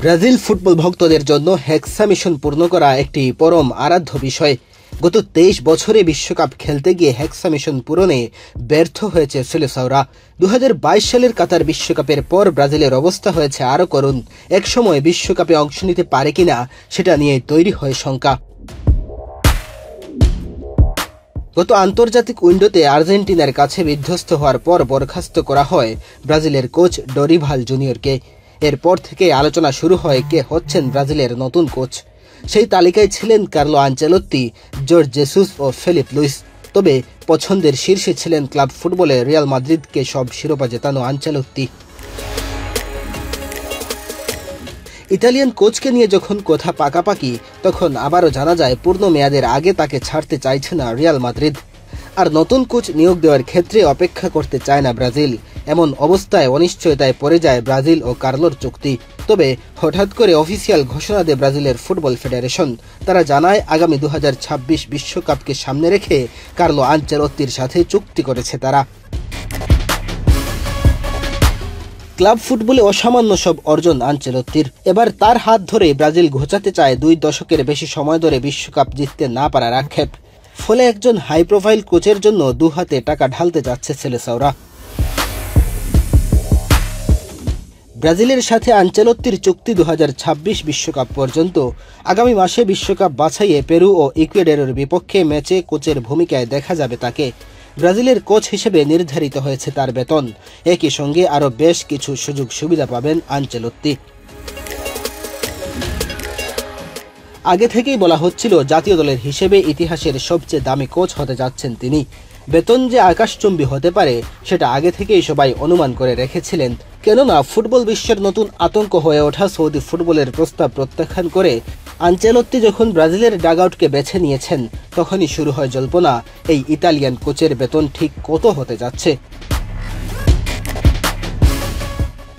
Brazil football ভক্তদের জন্য হেক্সা mission পূর্ণ করা একটি পরম আরাধ্য বিষয়। গত ২৩ বছরে বিশ্বকাপ খেলতে গিয়ে হেক্সা মিশন পূরণে ব্যর্থ হয়েছে সেলেসাওরা। ২০২২ সালের কাতার বিশ্বকাপের পর ব্রাজিলের অবস্থা হয়েছে আরও করুণ। একসময় বিশ্বকাপে অংশ নিতে পারে কিনা সেটা নিয়ে তৈরি হয় শঙ্কা। গত আন্তর্জাতিক উইন্ডোতে আর্জেন্টিনার কাছে বিধ্বস্ত হওয়ার পর বরখাস্ত করা হয় ব্রাজিলের কোচ ডরিভাল জুনিয়রকে। এরপর থেকে আলোচনা শুরু হয় কে হচ্ছেন ব্রাজিলের নতুন কোচ। সেই তালিকায় ছিলেন কার্লো আনচেলত্তি, জর্জ জেসুস ও ফেলিপ লুইস। তবে পছন্দের শীর্ষে ছিলেন ক্লাব ফুটবলে রিয়াল মাদ্রিদকে সব শিরোপা জেতানো আনচেলত্তি। ইতালিয়ান কোচকে নিয়ে যখন কথা পাকাপাকি, তখন আবারও জানা যায় পূর্ণ মেয়াদের আগে তাকে ছাড়তে চাইছে না রিয়াল মাদ্রিদ। আর নতুন কোচ নিয়োগ দেওয়ার ক্ষেত্রে অপেক্ষা করতে চায় না ব্রাজিল। এমন অবস্থায় অনিশ্চয়তায় পড়ে যায় ব্রাজিল ও কার্লোর চুক্তি। তবে হঠাৎ করে অফিসিয়াল ঘোষণা দেয় ব্রাজিলের ফুটবল ফেডারেশন। তারা জানায় আগামী ২০২৬ বিশ্বকাপকে সামনে রেখে কার্লো আনচেলত্তির সাথে চুক্তি করেছে তারা। ক্লাব ফুটবলে অসামান্য সব অর্জন আনচেলত্তির। এবার তার হাত ধরে ব্রাজিল ঘোচাতে চায় ২ দশকের বেশি সময় ধরে বিশ্বকাপ জিততে না পারার আক্ষেপ। ফলে একজন হাই প্রোফাইল কোচের জন্য দুহাতে টাকা ঢালতে যাচ্ছে সেলেসাওরা। ব্রাজিলের সাথে আনচেলত্তির চুক্তি ২০২৬ বিশ্বকাপ পর্যন্ত। আগামী মাসে বিশ্বকাপ বাছাইয়ে পেরু ও ইকুয়েডরের বিপক্ষে ম্যাচে কোচের ভূমিকায় দেখা যাবে তাকে। ব্রাজিলের কোচ হিসেবে নির্ধারিত হয়েছে তার বেতন। একই সঙ্গে আরও বেশ কিছু সুযোগ সুবিধা পাবেন আনচেলত্তি। আগে থেকেই বলা হচ্ছিল জাতীয় দলের হিসেবে ইতিহাসের সবচেয়ে দামি কোচ হতে যাচ্ছেন তিনি। বেতন যে আকাশচুম্বী হতে পারে সেটা আগে থেকেই সবাই অনুমান করে রেখেছিলেন। কেননা ফুটবল বিশ্বের নতুন আতঙ্ক হয়ে ওঠা সৌদি ফুটবলের প্রস্তাব প্রত্যাখ্যান করে আনচেলত্তি যখন ব্রাজিলের ডাগআউটকে বেছে নিয়েছেন, তখনই শুরু হয় জল্পনা এই ইতালিয়ান কোচের বেতন ঠিক কত হতে যাচ্ছে।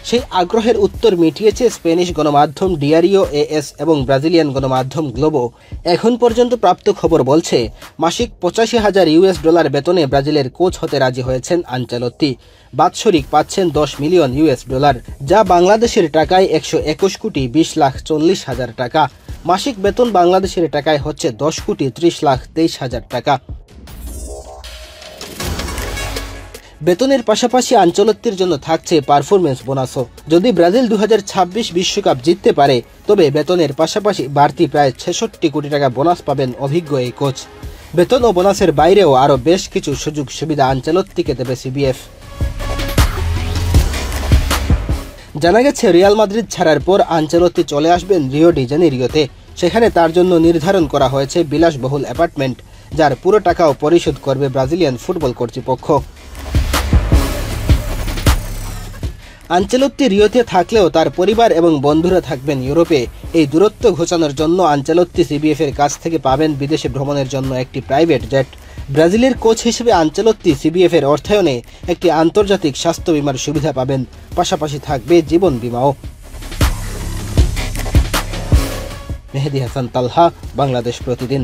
সেই আগ্রহের উত্তর মিটিয়েছে স্প্যানিশ গণমাধ্যম ডিয়ারিও এএস এবং ব্রাজিলিয়ান গণমাধ্যম গ্লোবো। এখন পর্যন্ত প্রাপ্ত খবর বলছে মাসিক $৮৫,০০০ বেতনে ব্রাজিলের কোচ হতে রাজি হয়েছেন আনচেলত্তি। বাৎসরিক পাচ্ছেন $১০ মিলিয়ন, যা বাংলাদেশের টাকায় ১২১,২০,৪০,০০০ টাকা। মাসিক বেতন বাংলাদেশের টাকায় হচ্ছে ১০,৩০,২৩,০০০ টাকা। বেতনের পাশাপাশি আনচেলত্তির জন্য থাকছে পারফরমেন্স বোনাসও। যদি ব্রাজিল ২০২৬ বিশ্বকাপ জিততে পারে, তবে বেতনের পাশাপাশি বাড়তি প্রায় ৬৬ কোটি টাকা বোনাস পাবেন অভিজ্ঞ এই কোচ। বেতন ও বোনাসের বাইরেও আরও বেশ কিছু সুযোগ সুবিধা আনচেলত্তিকে দেবে সিবিএফ। জানা গেছে রিয়াল মাদ্রিদ ছাড়ার পর আনচেলত্তি চলে আসবেন রিও ডি জেনেরিওতে। সেখানে তার জন্য নির্ধারণ করা হয়েছে বিলাসবহুল অ্যাপার্টমেন্ট, যার পুরো টাকাও পরিশোধ করবে ব্রাজিলিয়ান ফুটবল কর্তৃপক্ষ। আনচেলত্তি রিওতে থাকলেও তার পরিবার এবং বন্ধুরা থাকবেন ইউরোপে। এই দূরত্ব ঘোচানোর জন্য আনচেলত্তি সিবিএফ এর কাছ থেকে পাবেন বিদেশে ভ্রমণের জন্য একটি প্রাইভেট জেট। ব্রাজিলের কোচ হিসেবে আনচেলত্তি সিবিএফ এর অর্থায়নে একটি আন্তর্জাতিক স্বাস্থ্য বীমার সুবিধা পাবেন। পাশাপাশি থাকবে জীবন বীমাও। মেহেদী হাসান তালহা, বাংলাদেশ প্রতিদিন।